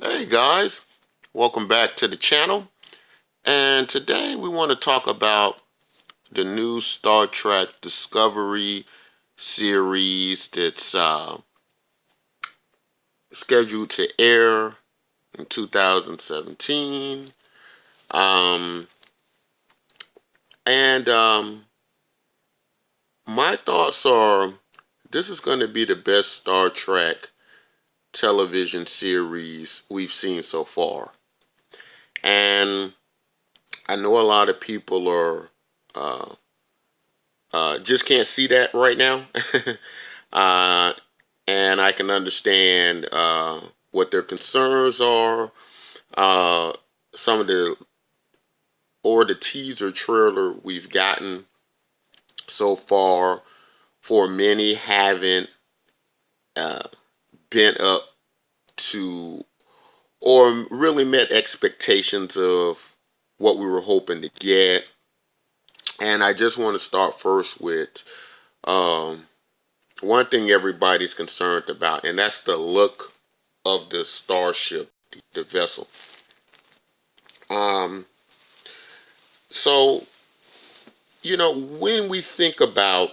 Hey guys, welcome back to the channel. And today we want to talk about the new Star Trek Discovery series that's scheduled to air in 2017. Um, and My thoughts are this is going to be the best Star Trek television series we've seen so far. And I know a lot of people are just can't see that right now. uh, and I can understand what their concerns are. Uh, some of the teaser trailer we've gotten so far for many haven't been up to or really met expectations of what we were hoping to get. And I just want to start first with one thing everybody's concerned about, and that's the look of the starship, the vessel. So, when we think about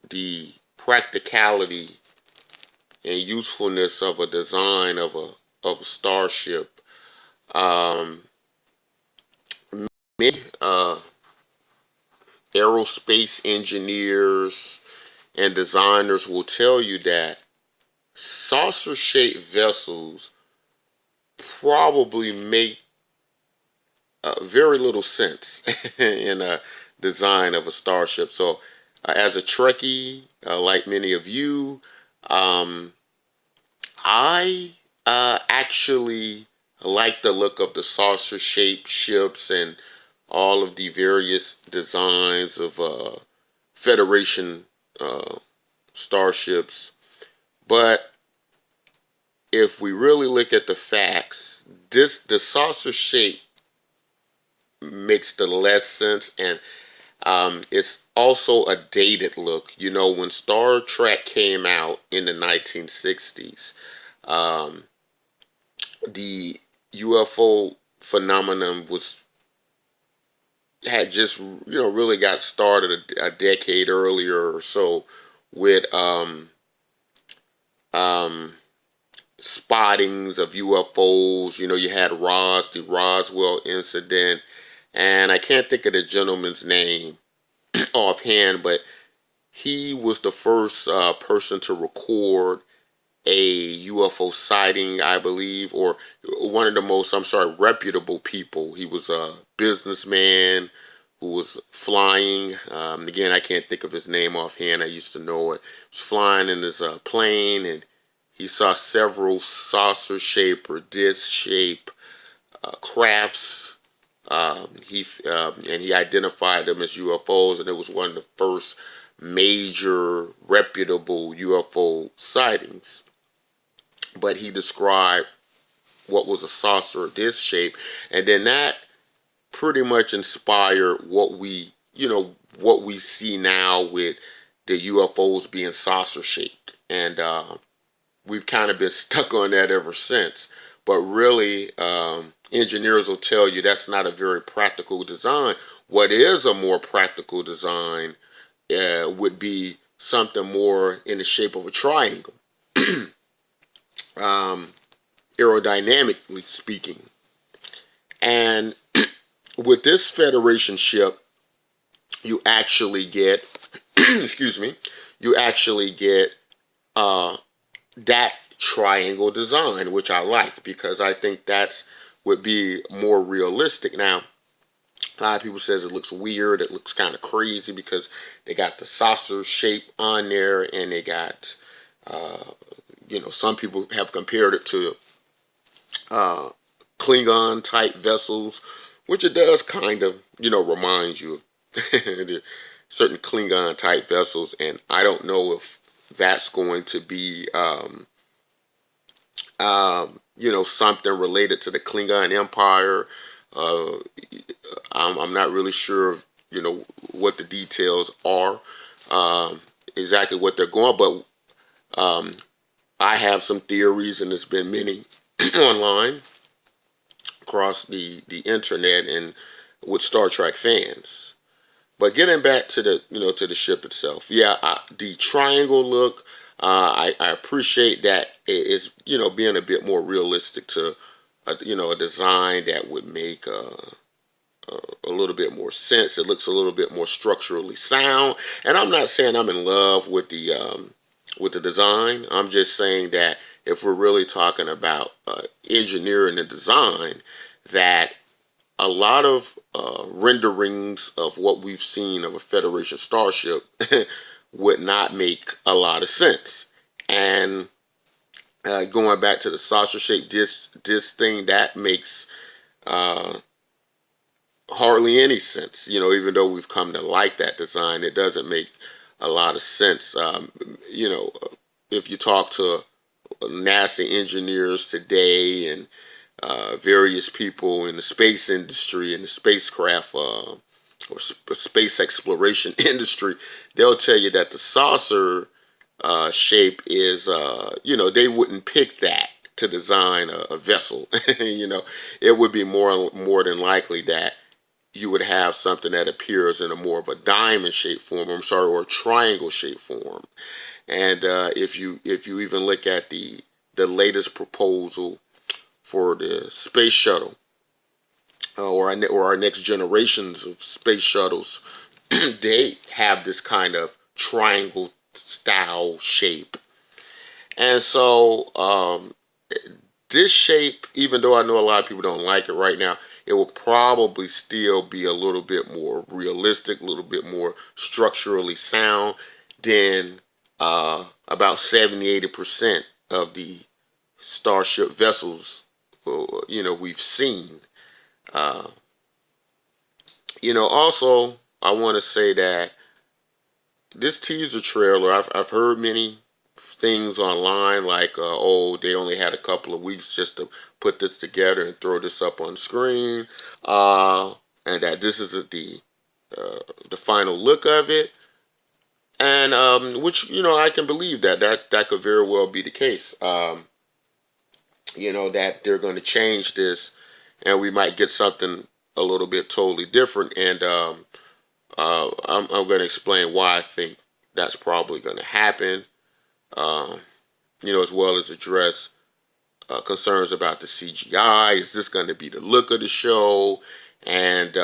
the practicality and usefulness of a design of a starship, many aerospace engineers and designers will tell you that saucer-shaped vessels probably make very little sense in a design of a starship. So, as a Trekkie, like many of you, I actually like the look of the saucer-shaped ships and all of the various designs of Federation starships. But if we really look at the facts, the saucer shape makes the less sense, and it's also a dated look. When Star Trek came out in the 1960s, the UFO phenomenon had just really got started a decade earlier or so with spottings of UFOs. You had the Roswell incident, and I can't think of the gentleman's name offhand, but he was the first person to record a UFO sighting, I believe, or one of the most, reputable people. He was a businessman who was flying. Again, I can't think of his name offhand. I used to know it. He was flying in his plane, and he saw several saucer-shaped or disc-shaped crafts. He identified them as UFOs, and it was one of the first major reputable UFO sightings. But he described what was a saucer disc shape, and then that pretty much inspired what we see now with the UFOs being saucer shaped, and we've kind of been stuck on that ever since. But really, engineers will tell you that's not a very practical design. What is a more practical design would be something more in the shape of a triangle, aerodynamically speaking. And with this Federation ship, you actually get, excuse me, you actually get that triangle design, which I like because I think that's would be more realistic. Now, a lot of people says it looks weird, it looks kind of crazy because they got the saucer shape on there, and they got, some people have compared it to Klingon type vessels, which it does kind of, remind you of certain Klingon type vessels, and I don't know if that's going to be, something related to the Klingon Empire. I'm not really sure of, what the details are, exactly what they're going, but I have some theories, and there's been many online across the internet and with Star Trek fans. But getting back to the ship itself, yeah, the triangle look, I appreciate that it is being a bit more realistic to a design that would make a little bit more sense. It looks a little bit more structurally sound, and I'm not saying I'm in love with the design. I'm just saying that if we're really talking about engineering and design, that a lot of renderings of what we've seen of a Federation starship would not make a lot of sense. And going back to the saucer-shaped disc thing, that makes uh, hardly any sense. Even though we've come to like that design, it doesn't make a lot of sense. If you talk to NASA engineers today and various people in the space industry and the spacecraft or space exploration industry, they'll tell you that the saucer shape is, they wouldn't pick that to design a vessel. It would be more than likely that you would have something that appears in a more of a diamond shaped form. I'm sorry, or a triangle shaped form. And if you even look at the latest proposal for the space shuttle, or our next generations of space shuttles, they have this kind of triangle style shape. And so this shape, even though I know a lot of people don't like it right now, it will probably still be a little bit more realistic, a little bit more structurally sound than about 70-80% of the starship vessels we've seen. Also, I want to say that this teaser trailer, I've heard many things online like, oh, they only had a couple of weeks just to put this together and throw this up on screen, and that this is the final look of it, and which I can believe that could very well be the case. That they're going to change this, and we might get something a little bit totally different, and I'm going to explain why I think that's probably going to happen. Uh, as well as address concerns about the CGI. Is this going to be the look of the show? And,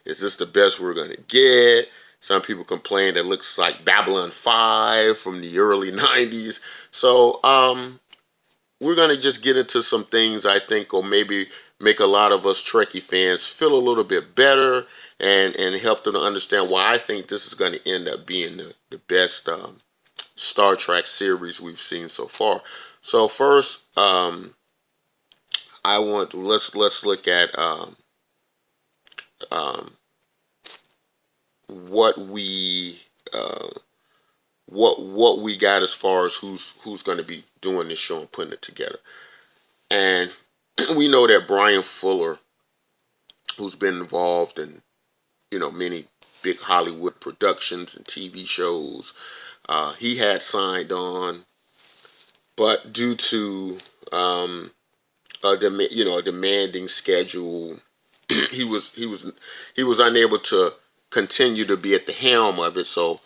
is this the best we're going to get? Some people complain that it looks like Babylon 5 from the early 90s. So, we're going to just get into some things I think will maybe make a lot of us Trekkie fans feel a little bit better and help them to understand why I think this is going to end up being the best Star Trek series we've seen so far. So first, let's look at what we what we got as far as who's going to be doing this show and putting it together. And we know that Bryan Fuller, who's been involved in many big Hollywood productions and TV shows, he had signed on, but due to a demanding schedule, he was unable to continue to be at the helm of it. So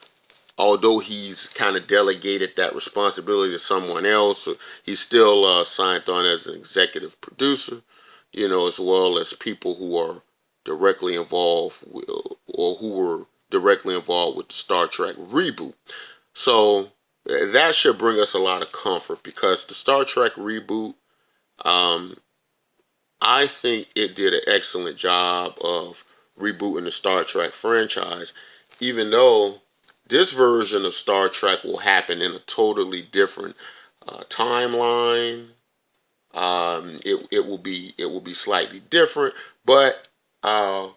although he's kind of delegated that responsibility to someone else, he's still signed on as an executive producer, as well as people who are directly involved or who were directly involved with the Star Trek reboot. So that should bring us a lot of comfort, because the Star Trek reboot, I think it did an excellent job of rebooting the Star Trek franchise, even though this version of Star Trek will happen in a totally different timeline. It will be slightly different, but I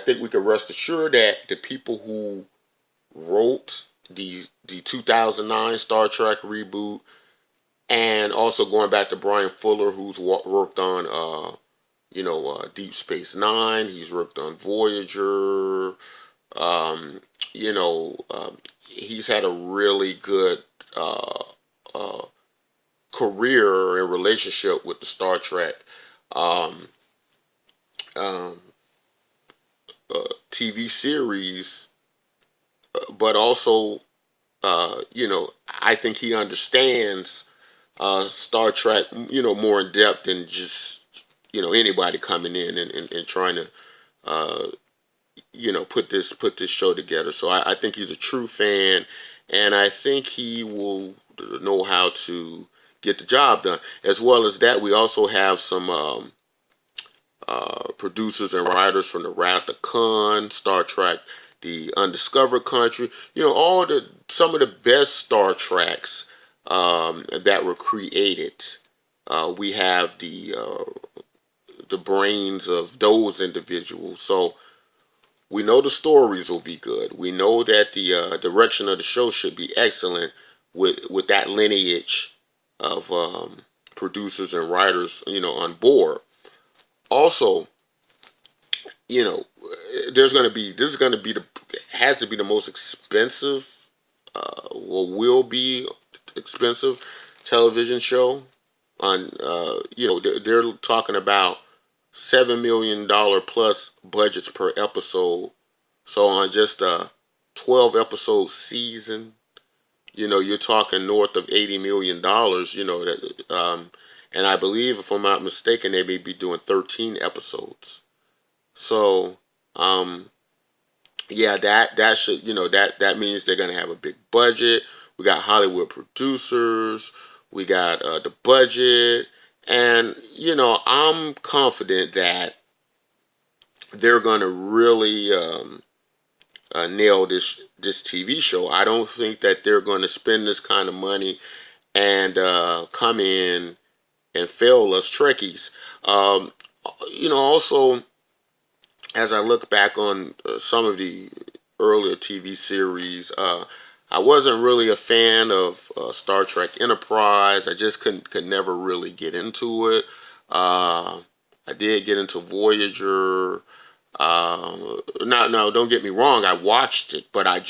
think we can rest assured that the people who wrote the 2009 Star Trek reboot, and also going back to Bryan Fuller, who's worked on Deep Space Nine. He's worked on Voyager. He's had a really good career and relationship with the Star Trek um, um, TV series, but also, I think he understands Star Trek, more in depth than just, anybody coming in and trying to, uh, put this show together. So I think he's a true fan, and I think he will know how to get the job done. As well as that, we also have some producers and writers from the Wrath of Khan, Star Trek, the Undiscovered Country. Some of the best Star Treks that were created. We have the brains of those individuals. So we know the stories will be good. We know that the direction of the show should be excellent with that lineage of producers and writers, on board. Also, you know, this is going to be has to be the most expensive, or will be expensive television show on, they're talking about $7 million plus budgets per episode. So on just a 12 episode season, you're talking north of $80 million. And I believe, if I'm not mistaken, they may be doing 13 episodes. So, yeah, that should, that means they're gonna have a big budget. We got Hollywood producers. We got the budget, and I'm confident that they're gonna really nail this TV show. I don't think that they're going to spend this kind of money and come in and fail us Trekkies. Also, as I look back on some of the earlier TV series, I wasn't really a fan of Star Trek Enterprise. I just could never really get into it. I did get into Voyager. No, don't get me wrong. I watched it, but I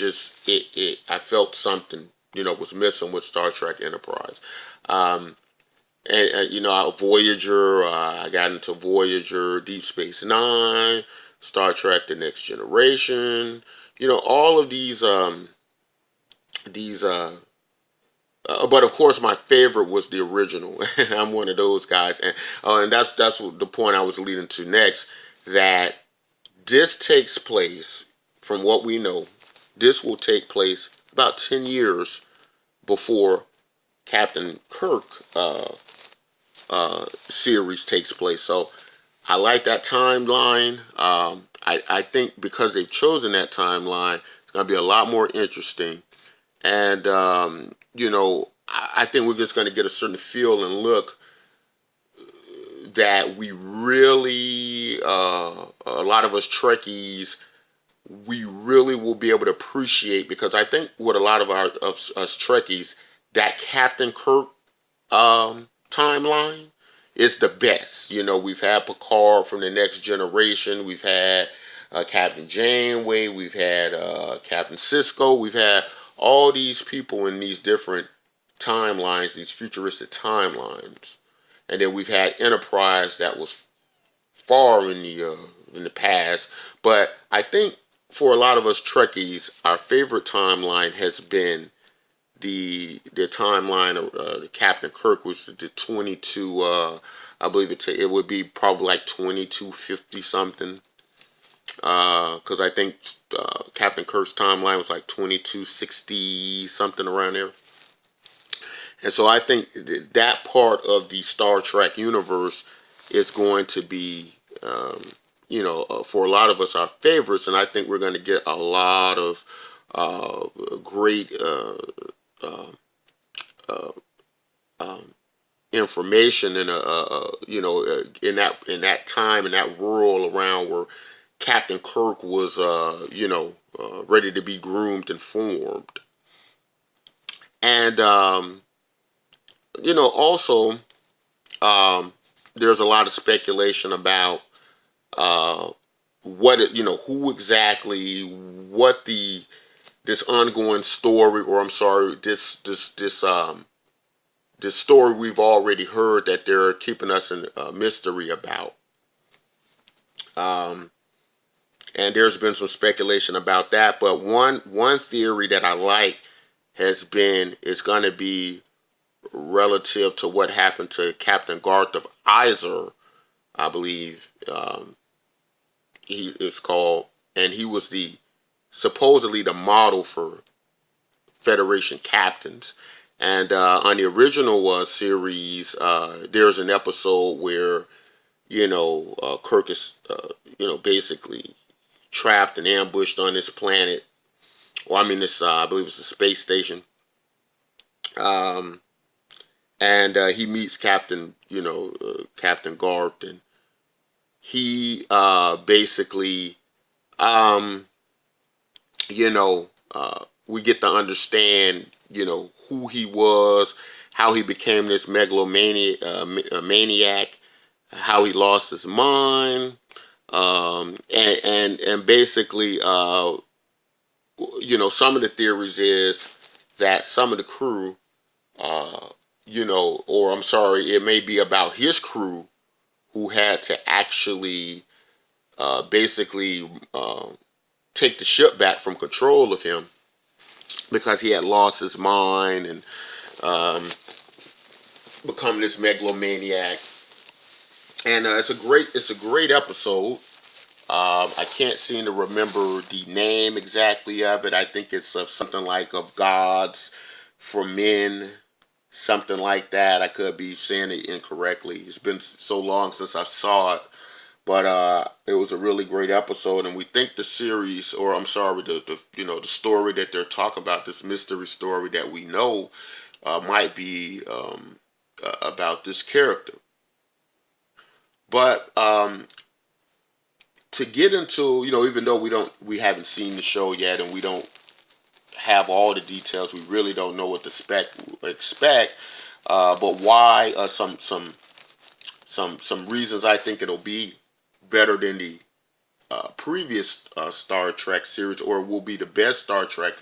felt something, was missing with Star Trek Enterprise. Voyager. I got into Voyager, Deep Space Nine, Star Trek: The Next Generation. All of these. But of course, my favorite was the original. I'm one of those guys, and that's the point I was leading to next. That this takes place, from what we know, this will take place about 10 years before Captain Kirk series takes place. So I like that timeline. I think because they've chosen that timeline, it's going to be a lot more interesting. And, I think we're just going to get a certain feel and look that we really, a lot of us Trekkies, we really will be able to appreciate, because I think with a lot of us Trekkies, that Captain Kirk timeline is the best. We've had Picard from The Next Generation, we've had Captain Janeway, we've had Captain Sisko, we've had all these people in these different timelines, these futuristic timelines. And then we've had Enterprise that was far in the past. But I think for a lot of us Trekkies, our favorite timeline has been the timeline of Captain Kirk, which is the 22. I believe it would be probably like 2250 something. Because I think Captain Kirk's timeline was like 2260 something around there. And so I think that part of the Star Trek universe is going to be, for a lot of us, our favorites. And I think we're going to get a lot of great information in in that time, in that world around where Captain Kirk was, ready to be groomed and formed. And, also, there's a lot of speculation about who exactly, what this ongoing story, or I'm sorry, this this story we've already heard that they're keeping us in mystery about. And there's been some speculation about that. But one theory that I like is going to be relative to what happened to Captain Garth of Iser, I believe he is called, and he was supposedly the model for Federation captains. And on the original series, there's an episode where Kirk is basically trapped and ambushed on this planet, or I mean this I believe it's a space station. And he meets Captain Garth, and he basically, we get to understand, who he was, how he became this megalomaniac, maniac, how he lost his mind, and basically, some of the theories is that some of the crew, or I'm sorry, it may be about his crew who had to actually basically take the ship back from control of him because he had lost his mind and become this megalomaniac. And it's a great episode. I can't seem to remember the name exactly of it. I think it's something like Of Gods for Men, something like that. I could be saying it incorrectly. It's been so long since I saw it. But it was a really great episode, and we think the series, or I'm sorry, the story that they're talking about, this mystery story that we know might be about this character. But to get into, even though we haven't seen the show yet, and we don't have all the details, we really don't know what to expect. But why? Some reasons I think it'll be better than the previous Star Trek series, or will be the best Star Trek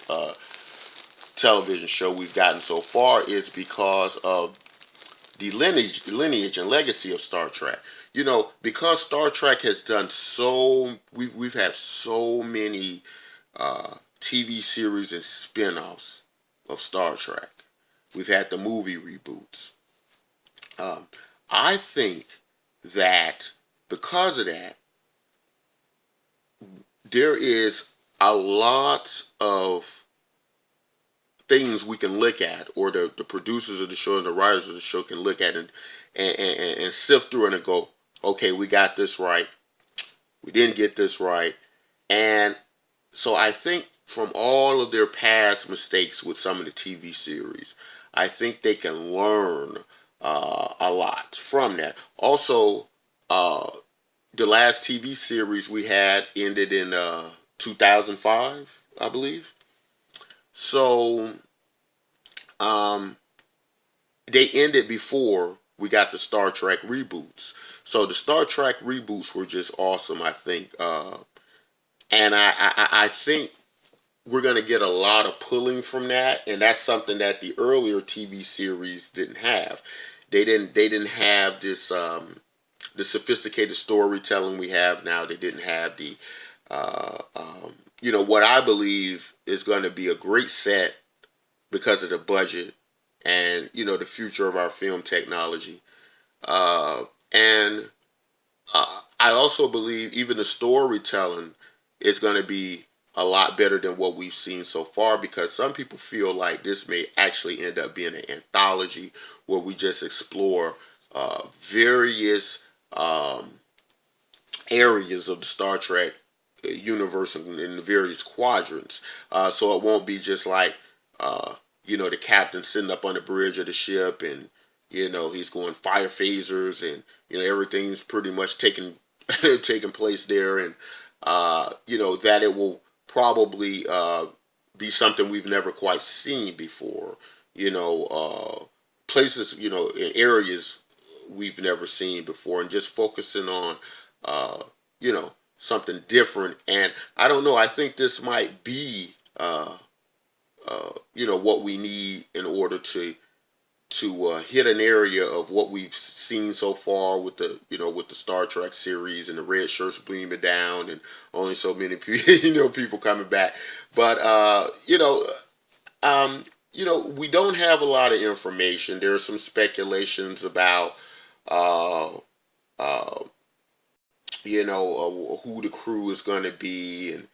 television show we've gotten so far, is because of the lineage and legacy of Star Trek. Because Star Trek has done we've had so many TV series and spin-offs of Star Trek. We've had the movie reboots. I think that because of that, there is a lot of things we can look at, or the producers of the show and the writers of the show can look at and sift through it and go, okay, we got this right, we didn't get this right. And so I think from all of their past mistakes with some of the TV series, I think they can learn a lot from that. Also, the last TV series we had ended in 2005, I believe. So they ended before we got the Star Trek reboots. So the Star Trek reboots were just awesome, I think. And I think we're going to get a lot of pulling from that, and that's something that the earlier TV series didn't have. They didn't have this the sophisticated storytelling we have now. They didn't have the what I believe is going to be a great set because of the budget and the future of our film technology. And I also believe even the storytelling is going to be a lot better than what we've seen so far, because some people feel like this may actually end up being an anthology where we just explore various areas of the Star Trek universe in the various quadrants. So it won't be just like, the captain sitting up on the bridge of the ship and, he's going fire phasers and, everything's pretty much taking place there. And, that it will probably be something we've never quite seen before. Places, in areas we've never seen before, and just focusing on, something different. And I don't know, I think this might be, what we need in order to hit an area of what we've seen so far with the with the Star Trek series and the red shirts beaming down and only so many people people coming back. But we don't have a lot of information. There are some speculations about uh, uh, who the crew is going to be and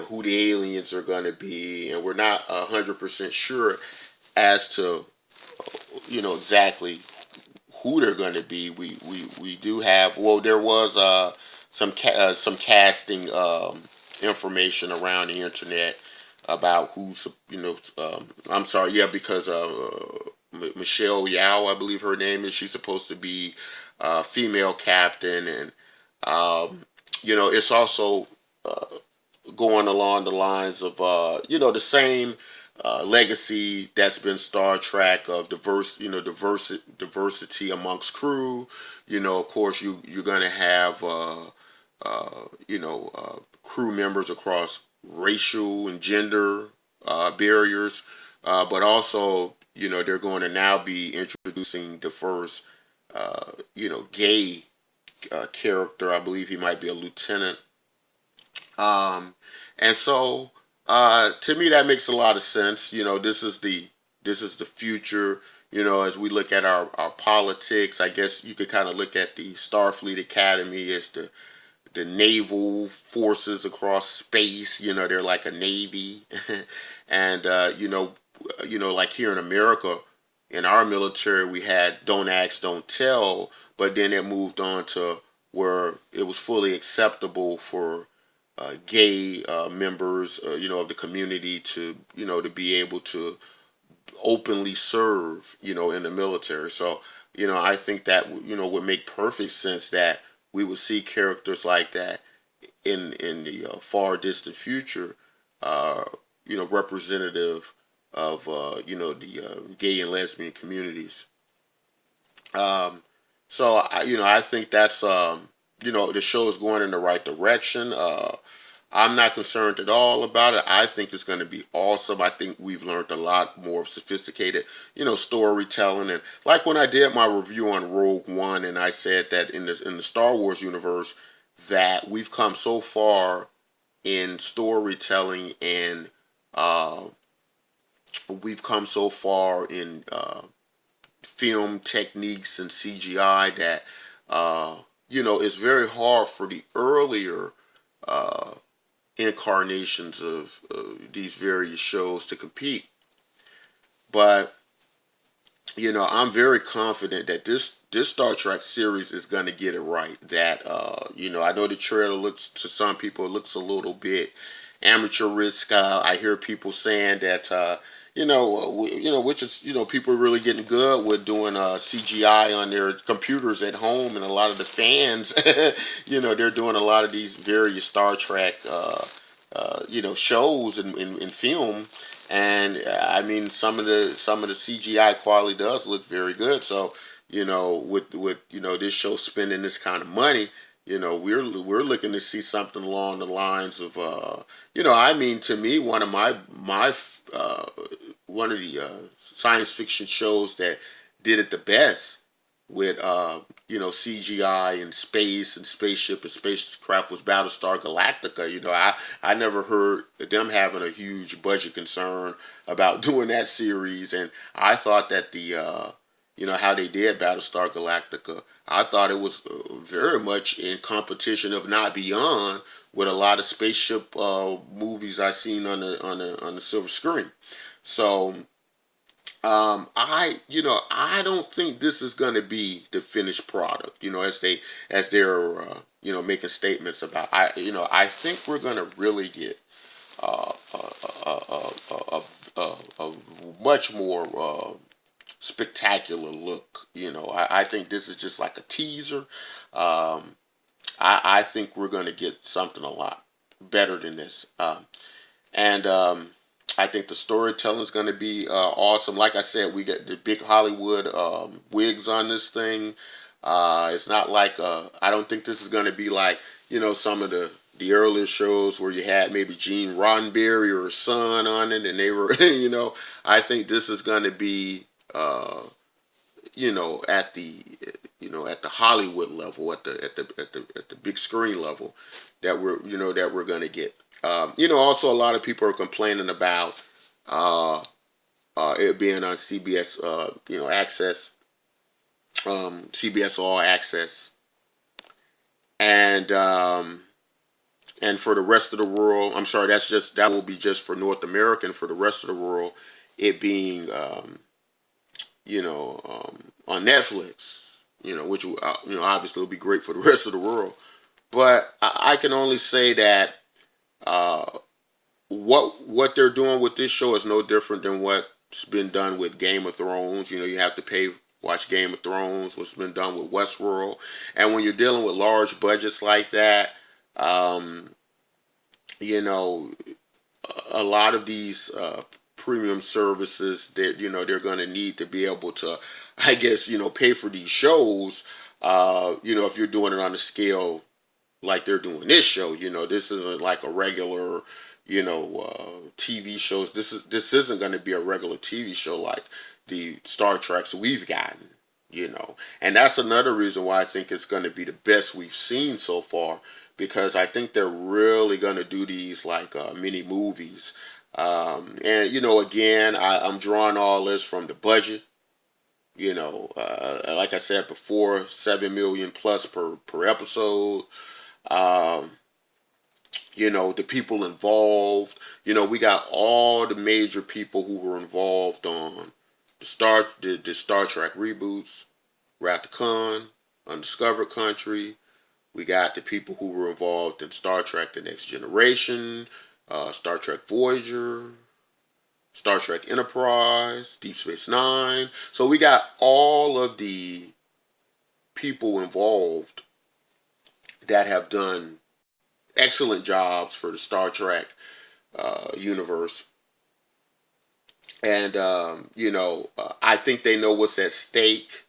who the aliens are going to be, and we're not 100% sure as to exactly who they're going to be. We do have, well, there was some casting information around the internet about who's I'm sorry, yeah, because Michelle Yao, I believe her name is, she's supposed to be female captain, and it's also uh, going along the lines of the same legacy that's been Star Trek of diversity amongst crew. Of course, you're gonna have crew members across racial and gender barriers, but also they're going to now be introducing the first gay character. I believe he might be a lieutenant. And so to me that makes a lot of sense. This is the future. As we look at our politics, I guess you could kind of look at the Starfleet Academy as the naval forces across space. They're like a navy, and like here in America, in our military, we had don't ask, don't tell, but then it moved on to where it was fully acceptable for gay members, of the community to be able to openly serve, in the military. So, I think that, would make perfect sense that we would see characters like that in the far distant future, uh, representative of, the gay and lesbian communities. Um, so, I think that's, the show is going in the right direction. I'm not concerned at all about it. I think it's going to be awesome. I think we've learned a lot more sophisticated, storytelling. And like when I did my review on Rogue One, and I said that in the Star Wars universe, that we've come so far in storytelling, and uh, we've come so far in film techniques and CGI that it's very hard for the earlier uh, incarnations of these various shows to compete. But I'm very confident that this Star Trek series is going to get it right. That I know the trailer looks, to some people, it looks a little bit amateurish. I hear people saying that which is people are really getting good with doing CGI on their computers at home, and a lot of the fans, they're doing a lot of these various Star Trek, shows and film, and I mean some of the CGI quality does look very good. So with this show spending this kind of money, we're looking to see something along the lines of I mean, to me, uh, one of the science fiction shows that did it the best with CGI and space and spaceship and spacecraft was Battlestar Galactica. I never heard them having a huge budget concern about doing that series, and I thought that the how they did Battlestar Galactica, I thought it was very much in competition, if not beyond, with a lot of spaceship movies I seen on the silver screen. So I don't think this is going to be the finished product. As they're making statements about. I think we're going to really get a much more spectacular look. I think this is just like a teaser. Um, I think we're going to get something a lot better than this. And I think the storytelling is going to be awesome. Like I said, we get the big Hollywood wigs on this thing. It's not like I don't think this is going to be like some of the earlier shows where you had maybe Gene Roddenberry or his son on it, and they were I think this is going to be at the at the Hollywood level, at the big screen level, that we're gonna get. Also a lot of people are complaining about it being on CBS, Access, CBS All Access, and for the rest of the world, I'm sorry, that will be just for North America, and for the rest of the world, it being on Netflix, which obviously will be great for the rest of the world. But I can only say that uh, what they're doing with this show is no different than what's been done with Game of Thrones. You have to pay watch Game of Thrones. What's been done with Westworld, and when you're dealing with large budgets like that, um, you know, a lot of these premium services that they're going to need to be able to, I guess, pay for these shows. If you're doing it on a scale like they're doing this show, this isn't like a regular, TV shows. This isn't going to be a regular TV show like the Star Treks we've gotten. And that's another reason why I think it's going to be the best we've seen so far, because I think they're really going to do these like mini movies. And again, I'm drawing all this from the budget. Like I said before, 7 million plus per episode. Um, the people involved. We got all the major people who were involved on the Star Trek reboots, Wrath of Khan, Undiscovered Country. We got the people who were involved in Star Trek: The Next Generation, Star Trek Voyager, Star Trek Enterprise, Deep Space Nine. So we got all of the people involved that have done excellent jobs for the Star Trek universe. And, I think they know what's at stake.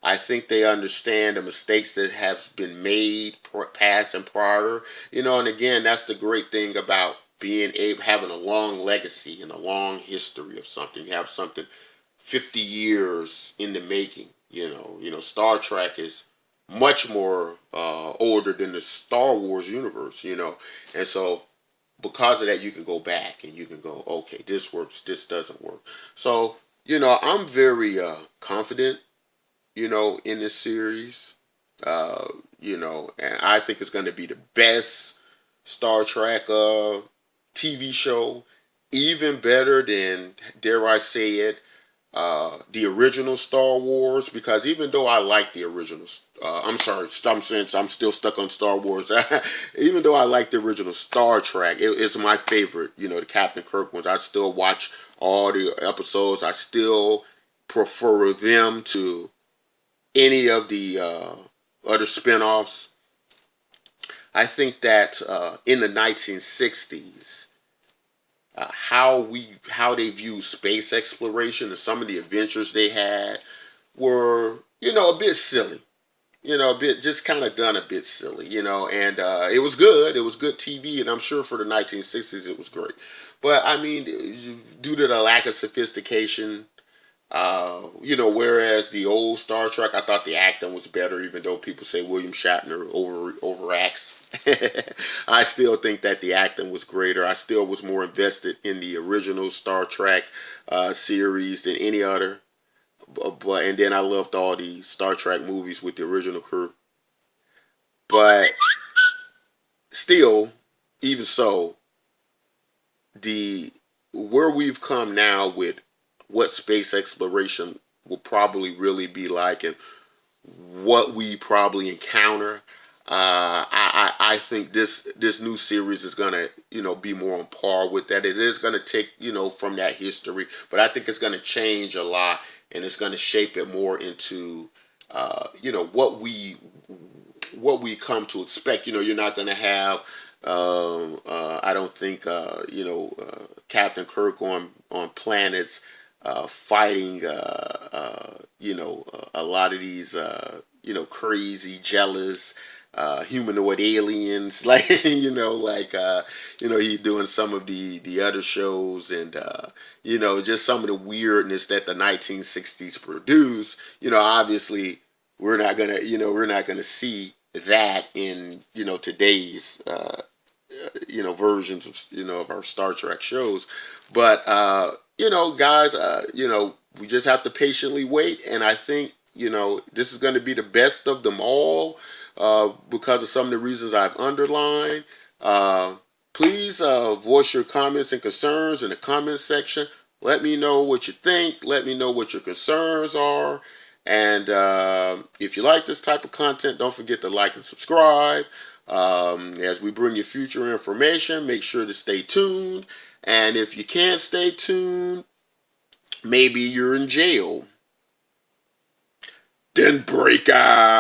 I think they understand the mistakes that have been made past and prior. And again, that's the great thing about having a long legacy and a long history of something. You have something 50 years in the making. Star Trek is much more older than the Star Wars universe. And so because of that, you can go back and you can go, okay, this works, this doesn't work. So I'm very confident in this series. And I think it's going to be the best Star Trek TV show, even better than, dare I say it, the original Star Wars, because even though I like the original, I'm sorry, I'm still stuck on Star Wars. Even though I like the original Star Trek, it's my favorite, the Captain Kirk ones. I still watch all the episodes. I still prefer them to any of the other spinoffs. I think that in the 1960s, how they view space exploration and some of the adventures they had were a bit silly, a bit just kind of done a bit silly, and it was good. It was good TV, and I'm sure for the 1960s it was great. But I mean, due to the lack of sophistication, whereas the old Star Trek, I thought the acting was better, even though people say William Shatner overacts. I still think that the acting was greater. I still was more invested in the original Star Trek series than any other. And then I loved all the Star Trek movies with the original crew. But still, even so, the where we've come now with what space exploration will probably really be like and what we probably encounter. I think this new series is gonna be more on par with that. It is gonna take from that history, but I think it's gonna change a lot, and it's gonna shape it more into what we come to expect. You're not gonna have I don't think Captain Kirk on planets fighting a lot of these crazy, jealous, humanoid aliens, like he doing some of the other shows, and just some of the weirdness that the 1960s produced. Obviously we're not gonna see that in today's versions of of our Star Trek shows. But guys, we just have to patiently wait, and I think this is going to be the best of them all because of some of the reasons I've underlined. Please voice your comments and concerns in the comments section. Let me know what you think. Let me know what your concerns are. And if you like this type of content, don't forget to like and subscribe. As we bring you future information, make sure to stay tuned. And if you can't stay tuned, maybe you're in jail. Then break out.